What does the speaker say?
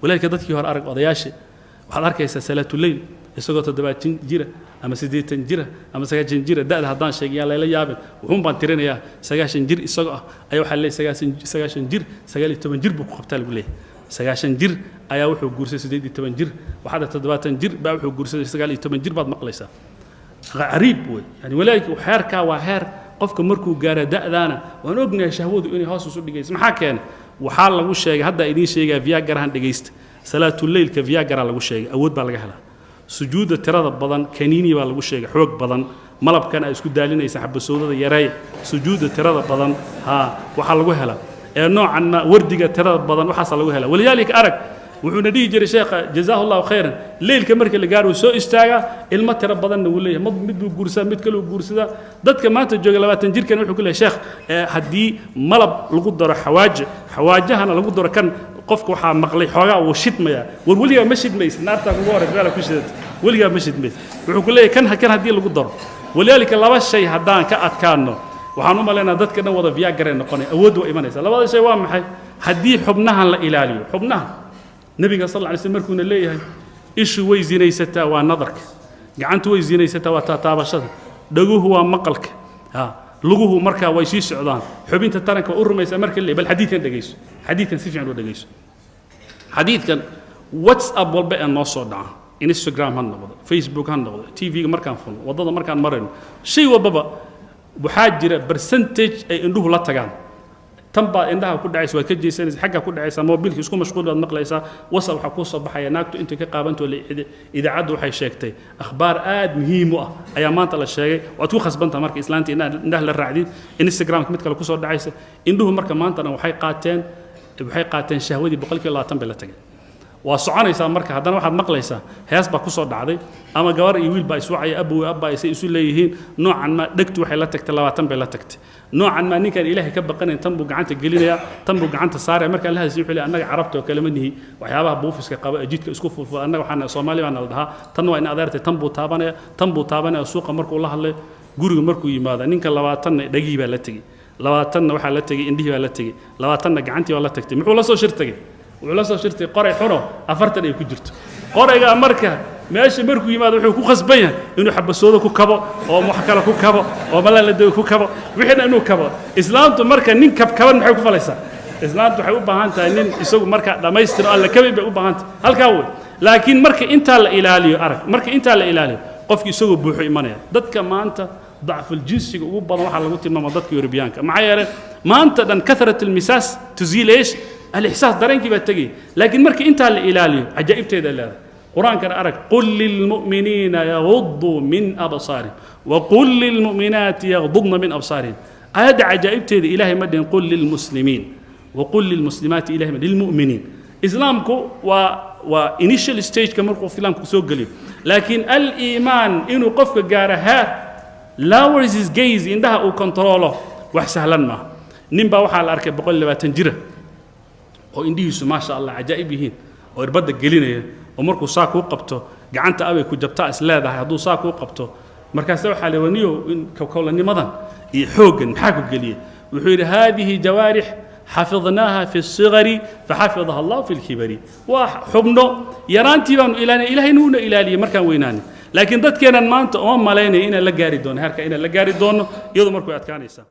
ولكن dadkii hore arag odayaasha waxaad arkaysaa salaatul layl isagoo 70 jira ama 80 jira ama 90 jira da'da haddaan sheegay la yaabin wuxuun baan tirinayaa 90 jir isagoo ah ayaa waxa leeyahay 90 jir 19 jir buu ku qabtaa lagu leeyahay 90 jir ayaa wuxuu guursaday 18 jir waxaad 70 jir baa wuxuu guursaday 19 jir baad maqlaysaa qariib way yani walaalkii xeerka waa heer qofka markuu gaaro da'daana waan ognahay shahwadu inay hoos u dhigayso maxaa keenay waxaa lagu sheegay hadda idin sheegay viagra han dhageysta salaatul laylka viagra lagu sheegay awood baa laga helaa sujuuda tirada badan kaniini baa lagu sheegay xoog badan malabkan ay isku daalinaysa xabasowdada yaray sujuuda tirada badan waxa lagu helaa ee noocan ma wardiga tirada badan waxa lagu helaa waliyaalika arag wuxuuna dhihi jiray sheekha jazaahullahu khayran leelka marka la gaaro soo istaaga ilma tira badan uu leeyahay mid buu guursaa mid kale uu guursada dadka maanta jooga 20 jirkan wuxuu ku leeyahay sheekh hadii malab lagu daro xawaajahana lagu daro kan qofka waxa maqlay xoogaa uu shidmaya war waliga ma shidmays naarta ugu hore baa ku shidad waliga ma shidmays wuxuu ku leeyahay kan hadii lagu daro waliyaalika laba shay hadaan ka adkaano waxaan u maleynaa dadka dhan wada viagra noqonay awood waa imanaysa labada shay waa maxay hadii xubnahan la ilaaliyo xubnaha nabiga sallallahu alayhi wasallam markuu leeyahay ishu way zinaysataa waa nadarka gacantu way zinaysataa waa taabashada dhaguhu waa maqalka luguhu marka way sii socdaan xubinta taranka u rumaysa marka bal xadiidkan dhageyso xadiidkan si fiican u dhageyso xadiidkan whatsapp walba aan noo soo dhaca instagram han noqdo facebook han noqdo tv markaan funo wadada markaan marayno shay walba waxaa jira percentage ay indhuhu la tagaan تنبأ إنها كل عيس وكجيسان حاجة كل عيس موبيلك يسكون مشغول بالنقل وصل حكوصة بحياة ناكتو أنت كقابنتو إذا عدوا حي شيكتي أخبار مهمة أيامات على الشيء وتوخص بنت مرك إسلامتي إنه للرعدين إنستغرام كمتك لكوسة دعيس إنهم مرك مانتنا وحي قاتين شهودي بقولك الله تنبأ لتجي وصعنا يسام مرك هذا واحد مقليسا هياس بكوسة دعدي أما جوار يويل بايسوعي أبو وأبا يسوي ليهين نوعا ما دكتو حيلتك تلا تنبأ لتكت نوعا ما نيكا إلهي كبقنا تنبو قعنت الجلينيا تنبو قعنت الصارع مركا لها زيوح لي أنك عرفته وكلمني وحيابها بوفيس كقبا جيت اسكوف فأنا وحنا صومالي وانا لدها تنوى إن أدارت تنبو تابانا السوق مركو الله اللي جوري مركو يماذا نينكا لواتن دقيبة لا تجي لواتن وحا لا تجي انديه لا تجي لواتن قعنتي ولا تكتي محو لا سو شرتجي ولا سو شرتي قري حرو أفرتني كجرت قري مركا ماشي مركو يماذا وحو كو خصبيا إنه حب السودة كو كبو أو محكلة كو كبو أو ملا لدو كو كبو وحنا إنه كبو إسلام تو مركا نين كبن محو كفليسا إسلام تو حيوب بهانتا نين يسوق مركا لما يستر الله كبي بيوب بهانتا هل كاول لكن مركا أنت الإلالي أرك مركا أنت الإلالي قف يسوق بوحي إيمانيا ضدك ما أنت ضعف الجنس يقول بنا واحد لقيت ما ضدك يوربيانك معايا ما أنت دن كثرة المساس تزيل إيش الإحساس درينك بتجي لكن مركا أنت الإلالي عجائب تيدا الله قرآن كان أرك قل للمؤمنين يغضوا من أبصارهم وقل للمؤمنات يغضضن من أبصارهم هذا عجائب تيدي إلهي مدين قل للمسلمين وقل للمسلمات إلهي مدين للمؤمنين إسلامكو initial stage كمرقو فيلامكو سوقلي لكن الإيمان إنه قفك جارها lowers his gaze عندها أو كنتروله وحسهلا ما نبى وحال أركب بقول لي بتنجره وإنديس ما شاء الله عجائبين ويربدك جلينا ومركو ساكو قبته قعنت أبي كجبتاء سلاده هذو ساكو قبته مركز سوى حلوانيو كوكولني مضن يحوجن حاكو قليه وحير هذه جوارح حفظناها في الصغر فحفظها الله في الكبر وحبنا يرانتي بان إلهي نون إلهي مركان ويناني لكن ضد كان ما أنت أم ملايين إنا لجاري دون هركا إنا لجاري دون يضو مركو أتكانيسا